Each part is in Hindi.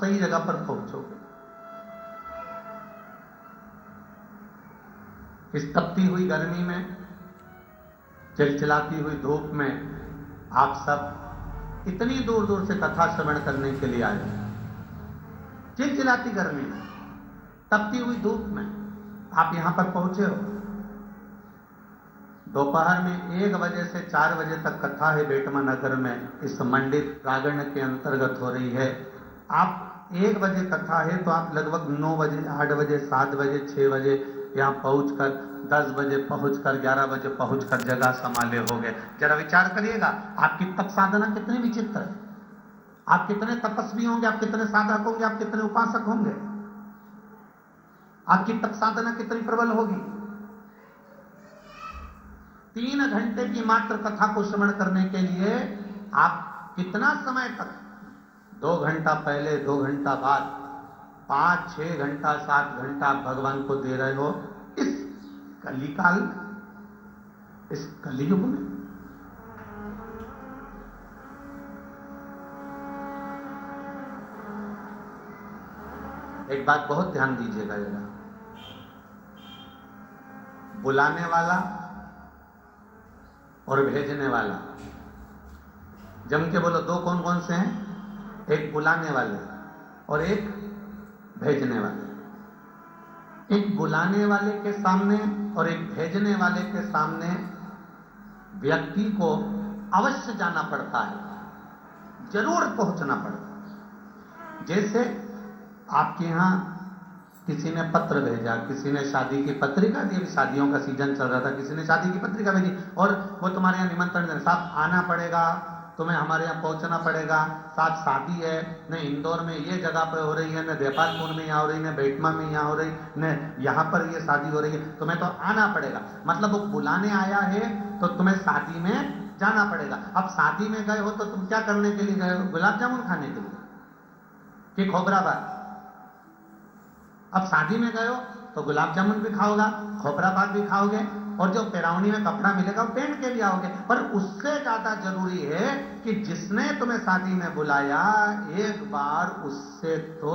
सही जगह पर पहुंचोगे। इस तपती हुई गर्मी में, चिलचिलाती हुई धूप में आप सब इतनी दूर दूर से कथा श्रवण करने के लिए आए। चिलचिलाती गर्मी में, तपती हुई धूप में आप यहां पर पहुंचे हो। दोपहर में 1 बजे से 4 बजे तक कथा है बेटमा नगर में, इस मंडित प्रांगण के अंतर्गत हो रही है। आप 1 बजे कथा है तो आप लगभग 9 बजे, 8 बजे, 7 बजे, 6 बजे यहाँ पहुंचकर 10 बजे पहुंचकर 11 बजे पहुंचकर जगह संभाले होंगे। जरा विचार करिएगा, आपकी तप साधना कितनी विचित्र है। आप कितने तपस्वी होंगे, आप कितने साधक होंगे, आप कितने उपासक होंगे, आपकी तप साधना कितनी प्रबल होगी। 3 घंटे की मात्र कथा को श्रवण करने के लिए आप कितना समय तक, 2 घंटा पहले, 2 घंटा बाद, 5, 6 घंटा, 7 घंटा भगवान को दे रहे हो इस कलिकाल, इस कलियुग में। एक बात बहुत ध्यान दीजिएगा जरा, बुलाने वाला और भेजने वाला, जम के बोलो, 2 कौन कौन से हैं? एक बुलाने वाले और एक भेजने वाले। एक बुलाने वाले के सामने और एक भेजने वाले के सामने व्यक्ति को अवश्य जाना पड़ता है, जरूर पहुंचना पड़ता है। जैसे आपके यहां किसी ने पत्र भेजा, किसी ने शादी की पत्रिका दी, शादियों का सीजन चल रहा था, किसी ने शादी की पत्रिका भेजी और वो तुम्हारे यहाँ निमंत्रण दे, साहब आना पड़ेगा, तुम्हें हमारे यहाँ पहुंचना पड़ेगा, साथ शादी है, न इंदौर में ये जगह पे हो रही है, न देपालपुर में यहाँ हो रही, न बेटमा में यहाँ हो रही, न यहाँ पर ये शादी हो रही है, तुम्हें तो आना पड़ेगा। मतलब वो बुलाने आया है तो तुम्हें शादी में जाना पड़ेगा। अब शादी में गए हो तो तुम क्या करने के लिए गए हो? गुलाब जामुन खाने के लिए कि खोबराबाद? अब शादी में गए हो तो गुलाब जामुन भी खाओगा, खोबराबाद भी खाओगे और जो पेरावनी में कपड़ा मिलेगा वो पहन के भी आओगे। पर उससे ज्यादा जरूरी है कि जिसने तुम्हें शादी में बुलाया, एक बार उससे तो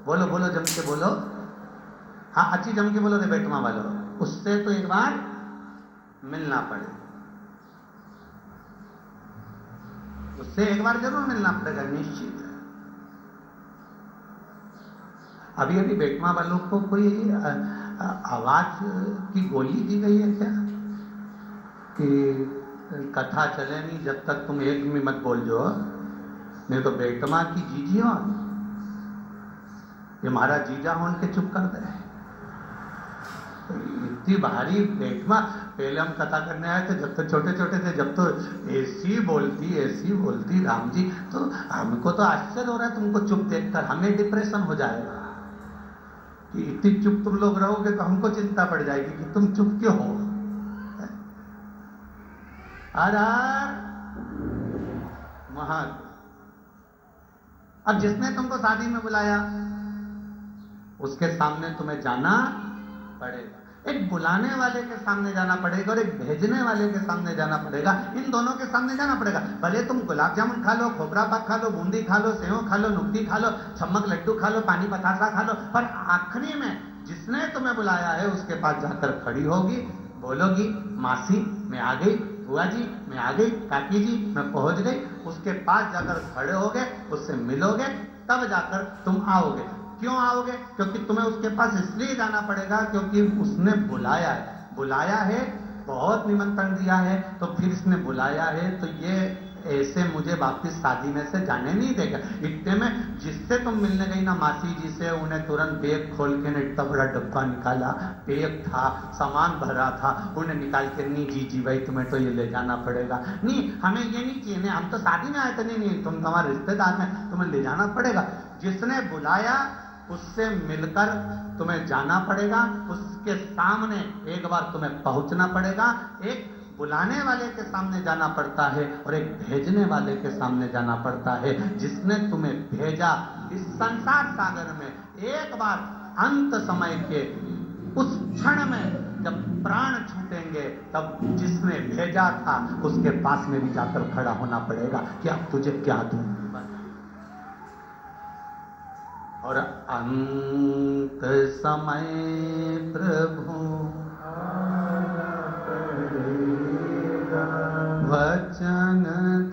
बोलो, बोलो जम के बोलो, हाँ अच्छी जम के बोलो रे बेटमा वालों, उससे तो एक बार मिलना पड़ेगा, उससे एक बार जरूर मिलना पड़ेगा, निश्चित है। अभी अभी बेटमा वालों को कोई आवाज की गोली दी गई है क्या कि कथा चले नहीं जब तक तुम एक में मत बोल जो, नहीं तो बेटमा की जीजी हो, ये हमारा जीजा हो उनके चुप कर दे। इतनी भारी बेटमा, पहले हम कथा करने आए थे जब तक छोटे छोटे थे, जब तो ऐसी बोलती राम जी, तो हमको तो आश्चर्य हो रहा है तुमको चुप देखकर, हमें डिप्रेशन हो जाएगा कि इतनी चुप तुम लोग रहोगे तो हमको चिंता पड़ जाएगी कि तुम चुप क्यों हो। अब जिसने तुमको शादी में बुलाया उसके सामने तुम्हें जाना पड़ेगा। एक बुलाने वाले के सामने जाना पड़ेगा और एक भेजने वाले के सामने जाना पड़ेगा। इन दोनों के सामने जाना पड़ेगा। भले तुम गुलाब जामुन खा लो, खोबरा पाक खा लो, बूंदी खा लो, सेव खा लो, नुक्ती खा लो, छम्मक लड्डू खा लो, पानी पतासा खा लो, पर आखिरी में जिसने तुम्हें बुलाया है उसके पास जाकर खड़ी होगी, बोलोगी मासी मैं आ गई, बुआ जी मैं आ गई, काकी जी मैं पहुंच गई। उसके पास जाकर खड़े होगे, उससे मिलोगे, तब जाकर तुम आओगे। क्यों आओगे? क्योंकि तुम्हें उसके पास इसलिए जाना पड़ेगा क्योंकि उसने बुलाया है, बहुत निमंत्रण दिया है, तो फिर इसने बुलाया है, तो ये ऐसे मुझे वापिस शादी में से जाने नहीं देगा। इतने में जिससे तुम मिलने गई ना मासी जी से, उन्हें तुरंत बैग खोल के इतना बड़ा डब्बा निकाला, बैग था, सामान भरा था, उन्हें निकाल के, नहीं जी भाई तुम्हें तो ये ले जाना पड़ेगा, नहीं हमें ये नहीं चाहिए, नहीं हम तो शादी में आए थे, नहीं तुम हमारे रिश्तेदार हैं, तुम्हें ले जाना पड़ेगा। जिसने बुलाया उससे मिलकर तुम्हें जाना पड़ेगा, उसके सामने एक बार तुम्हें पहुंचना पड़ेगा। एक बुलाने वाले के सामने जाना पड़ता है और एक भेजने वाले के सामने जाना पड़ता है। जिसने तुम्हें भेजा इस संसार सागर में, एक बार अंत समय के उस क्षण में जब प्राण छूटेंगे, तब जिसने भेजा था उसके पास में भी जाकर खड़ा होना पड़ेगा कि अब तुझे क्या दूं। और अंत समय प्रभु वचन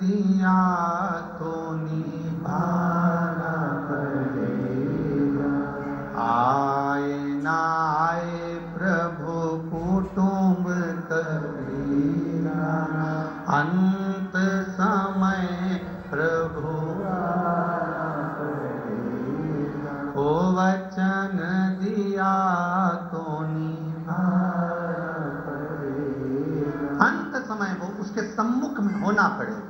दिया तो निभाना पड़ेगा। आए ना आए प्रभु कुटुंब कबीरा, अंत समय प्रभु ओ वचन दिया तो निभाना पड़ेगा। अंत समय वो उसके सम्मुख में होना पड़ेगा।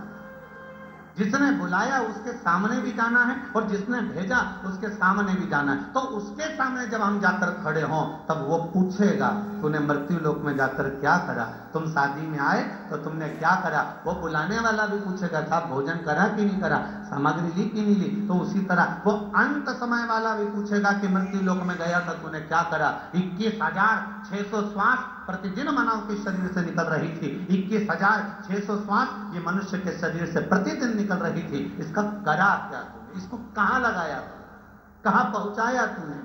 जिसने बुलाया उसके सामने भी जाना है और जिसने भेजा उसके सामने भी जाना है। तो उसके सामने जब हम जाकर खड़े हों तब वो पूछेगा तूने मृत्यु लोक में जाकर क्या करा, तुम शादी में आए तो तुमने क्या करा। वो बुलाने वाला भी पूछेगा था भोजन करा कि नहीं करा, सामग्री ली कि नहीं ली। तो उसी तरह वो अंत समय वाला भी पूछेगा कि मृत्यु लोक में गया था तूने क्या करा। 21,600 श्वास प्रतिदिन मानव के शरीर से निकल रही थी। 21,600 श्वास ये मनुष्य के शरीर से प्रतिदिन निकल रही थी। इसका करा क्या तूने, इसको कहां लगाया तूने, कहां पहुंचाया तूने।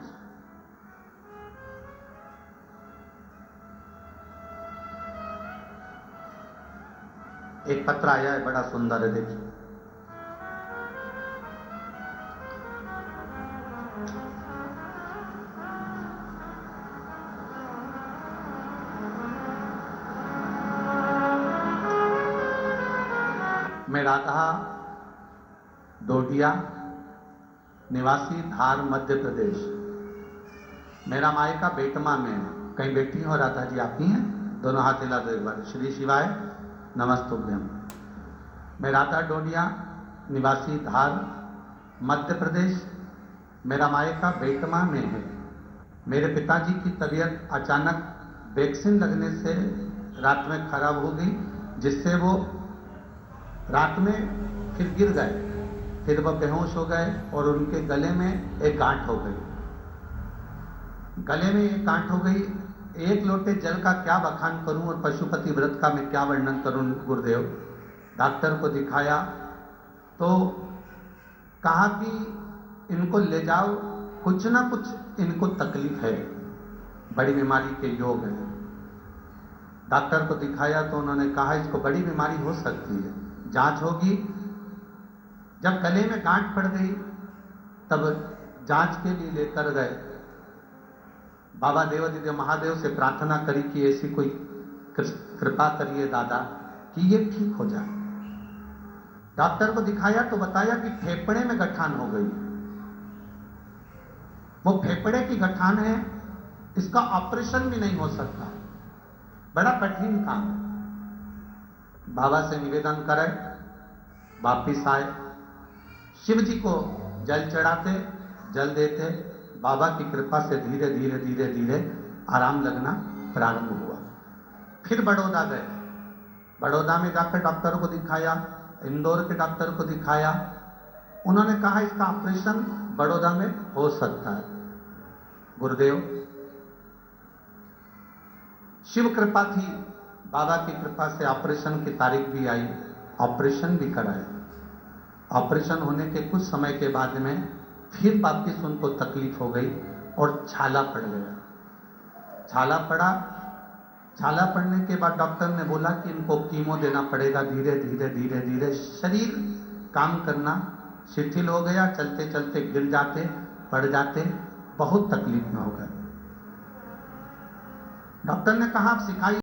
एक पत्र आया है बड़ा सुंदर है, देखिए। मैं राधा डोडिया, निवासी धार मध्य प्रदेश। मेरा मायका बेटमा में है। कहीं बेटी हो राधा जी, आप ही हैं? दोनों हाथ हिला दो एक बार। श्री शिवाय नमस्तुभ्यम। मैं राधा डोडिया, निवासी धार मध्य प्रदेश। मेरा मायका बेटमा में है। मेरे पिताजी की तबीयत अचानक वैक्सीन लगने से रात में खराब हो गई, जिससे वो रात में फिर गिर गए, फिर वह बेहोश हो गए और उनके गले में एक गांठ हो गई। गले में एक गांठ हो गई। एक लोटे जल का क्या बखान करूं और पशुपति व्रत का मैं क्या वर्णन करूं गुरुदेव। डॉक्टर को दिखाया तो कहा कि इनको ले जाओ, कुछ ना कुछ इनको तकलीफ है, बड़ी बीमारी के योग है। डॉक्टर को दिखाया तो उन्होंने कहा इसको बड़ी बीमारी हो सकती है, जांच होगी। जब गले में गांठ पड़ गई तब जांच के लिए लेकर गए। बाबा देवादिदेव महादेव से प्रार्थना करी कि ऐसी कोई कृपा करिए दादा कि ये ठीक हो जाए। डॉक्टर को दिखाया तो बताया कि फेफड़े में गठान हो गई। वो फेफड़े की गठान है, इसका ऑपरेशन भी नहीं हो सकता, बड़ा कठिन काम है। बाबा से निवेदन करे, वापिस आए, शिव जी को जल चढ़ाते, जल देते। बाबा की कृपा से धीरे धीरे धीरे धीरे आराम लगना प्रारंभ हुआ। फिर बड़ौदा गए। बड़ौदा में जाकर डॉक्टर को दिखाया, इंदौर के डॉक्टर को दिखाया। उन्होंने कहा इसका ऑपरेशन बड़ौदा में हो सकता है। गुरुदेव शिव कृपा थी, बाबा की कृपा से ऑपरेशन की तारीख भी आई, ऑपरेशन भी कराया। ऑपरेशन होने के कुछ समय के बाद में फिर वापिस उनको तकलीफ हो गई और छाला पड़ गया। छाला पड़ा, छाला पड़ने के बाद डॉक्टर ने बोला कि इनको कीमो देना पड़ेगा। धीरे धीरे धीरे धीरे शरीर काम करना शिथिल हो गया, चलते चलते गिर जाते, पड़ जाते, बहुत तकलीफ में हो गए। डॉक्टर ने कहा आप सिखाइए।